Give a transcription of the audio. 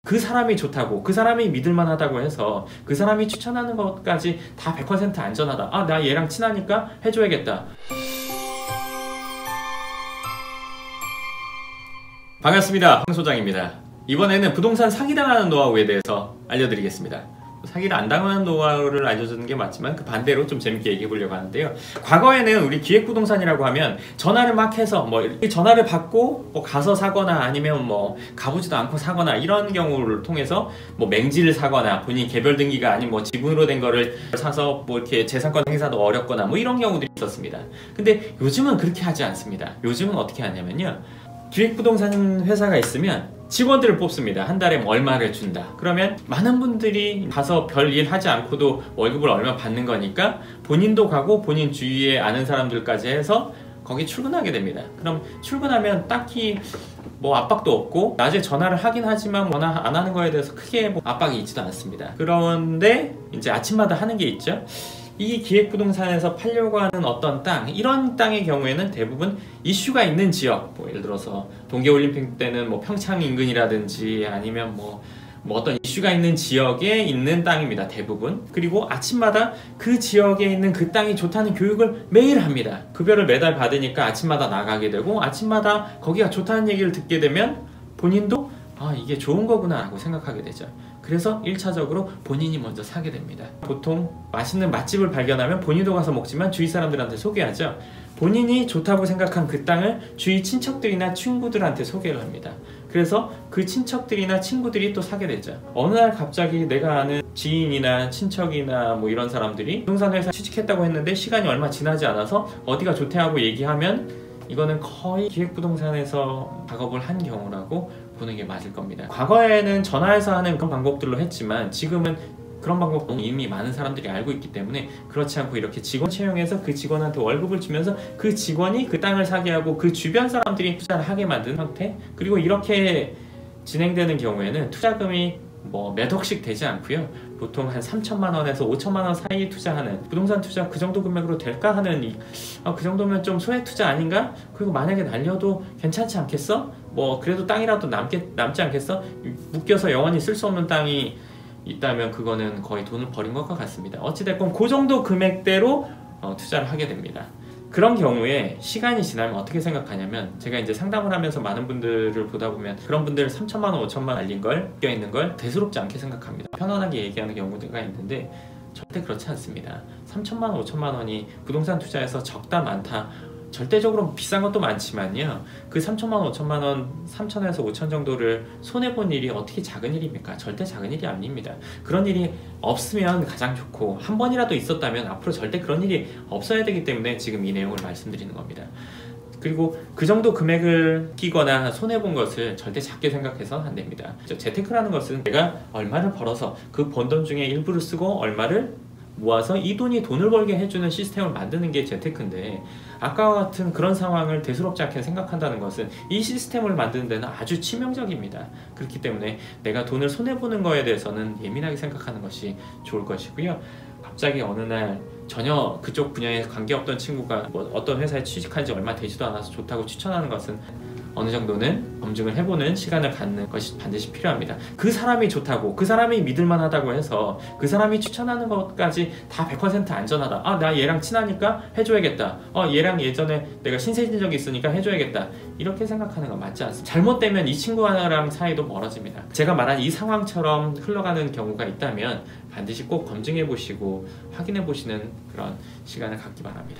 그 사람이 좋다고, 그 사람이 믿을만하다고 해서 그 사람이 추천하는 것까지 다 100% 안전하다. 아, 나 얘랑 친하니까 해줘야겠다. 반갑습니다. 황 소장입니다. 이번에는 부동산 사기당하는 노하우에 대해서 알려드리겠습니다. 사기를 안 당하는 노하우를 알려주는 게 맞지만 그 반대로 좀 재밌게 얘기해 보려고 하는데요. 과거에는 우리 기획부동산이라고 하면 전화를 막 해서 전화를 받고 가서 사거나 아니면 가보지도 않고 사거나 이런 경우를 통해서 맹지를 사거나 본인 개별 등기가 아닌 지분으로 된 거를 사서 이렇게 재산권 행사도 어렵거나 이런 경우들이 있었습니다. 근데 요즘은 그렇게 하지 않습니다. 요즘은 어떻게 하냐면요. 기획부동산 회사가 있으면 직원들을 뽑습니다. 한 달에 얼마를 준다. 그러면 많은 분들이 가서 별일 하지 않고도 월급을 얼마 받는 거니까 본인도 가고 본인 주위에 아는 사람들까지 해서 거기 출근하게 됩니다. 그럼 출근하면 딱히 압박도 없고 낮에 전화를 하긴 하지만 전화 안 하는 거에 대해서 크게 압박이 있지도 않습니다. 그런데 이제 아침마다 하는 게 있죠. 이 기획부동산에서 팔려고 하는 어떤 땅, 이런 땅의 경우에는 대부분 이슈가 있는 지역, 예를 들어서 동계올림픽 때는 평창 인근이라든지 아니면 어떤 이슈가 있는 지역에 있는 땅입니다. 대부분. 그리고 아침마다 그 지역에 있는 그 땅이 좋다는 교육을 매일 합니다. 급여를 매달 받으니까 아침마다 나가게 되고 아침마다 거기가 좋다는 얘기를 듣게 되면 본인도 이게 좋은 거구나 라고 생각하게 되죠. 그래서 1차적으로 본인이 먼저 사게 됩니다. 보통 맛있는 맛집을 발견하면 본인도 가서 먹지만 주위 사람들한테 소개하죠. 본인이 좋다고 생각한 그 땅을 주위 친척들이나 친구들한테 소개를 합니다. 그래서 그 친척들이나 친구들이 또 사게 되죠. 어느 날 갑자기 내가 아는 지인이나 친척이나 이런 사람들이 부동산 회사 취직했다고 했는데 시간이 얼마 지나지 않아서 어디가 좋대 하고 얘기하면 이거는 거의 기획부동산에서 작업을 한 경우라고 보는 게 맞을 겁니다. 과거에는 전화해서 하는 그런 방법들로 했지만 지금은 그런 방법 이미 많은 사람들이 알고 있기 때문에 그렇지 않고 이렇게 직원 채용해서 그 직원한테 월급을 주면서 그 직원이 그 땅을 사게 하고 그 주변 사람들이 투자를 하게 만든 형태. 그리고 이렇게 진행되는 경우에는 투자금이 몇 억씩 되지 않고요. 보통 한 3천만 원에서 5천만 원 사이 투자하는 부동산 투자 그 정도 금액으로 될까 하는 그 정도면 좀 소액 투자 아닌가? 그리고 만약에 날려도 괜찮지 않겠어? 그래도 땅이라도 남지 않겠어? 묶여서 영원히 쓸 수 없는 땅이 있다면 그거는 거의 돈을 버린 것과 같습니다. 어찌됐건 그 정도 금액대로 투자를 하게 됩니다. 그런 경우에 시간이 지나면 어떻게 생각하냐면 제가 이제 상담을 하면서 많은 분들을 보다 보면 그런 분들 3천만 원, 5천만 원 알린 걸 껴있는 걸 대수롭지 않게 생각합니다. 편안하게 얘기하는 경우가 있는데 절대 그렇지 않습니다. 3천만 원, 5천만 원이 부동산 투자에서 적다 많다 절대적으로 비싼 것도 많지만요. 그 3천만 원, 5천만 원, 3천에서 5천 정도를 손해본 일이 어떻게 작은 일입니까? 절대 작은 일이 아닙니다. 그런 일이 없으면 가장 좋고 한 번이라도 있었다면 앞으로 절대 그런 일이 없어야 되기 때문에 지금 이 내용을 말씀드리는 겁니다. 그리고 그 정도 금액을 끼거나 손해본 것을 절대 작게 생각해서 안 됩니다. 재테크라는 것은 내가 얼마를 벌어서 그 번 돈 중에 일부를 쓰고 얼마를 모아서 이 돈이 돈을 벌게 해주는 시스템을 만드는 게 재테크인데 아까와 같은 그런 상황을 대수롭지 않게 생각한다는 것은 이 시스템을 만드는 데는 아주 치명적입니다. 그렇기 때문에 내가 돈을 손해보는 거에 대해서는 예민하게 생각하는 것이 좋을 것이고요. 갑자기 어느 날 전혀 그쪽 분야에 관계없던 친구가 어떤 회사에 취직한 지 얼마 되지도 않아서 좋다고 추천하는 것은 어느 정도는 검증을 해보는 시간을 갖는 것이 반드시 필요합니다. 그 사람이 좋다고, 그 사람이 믿을만하다고 해서 그 사람이 추천하는 것까지 다 100% 안전하다. 아, 나 얘랑 친하니까 해줘야겠다. 얘랑 예전에 내가 신세진 적이 있으니까 해줘야겠다. 이렇게 생각하는 건 맞지 않습니다. 잘못되면 이 친구랑 사이도 멀어집니다. 제가 말한 이 상황처럼 흘러가는 경우가 있다면 반드시 꼭 검증해 보시고 확인해 보시는 그런 시간을 갖기 바랍니다.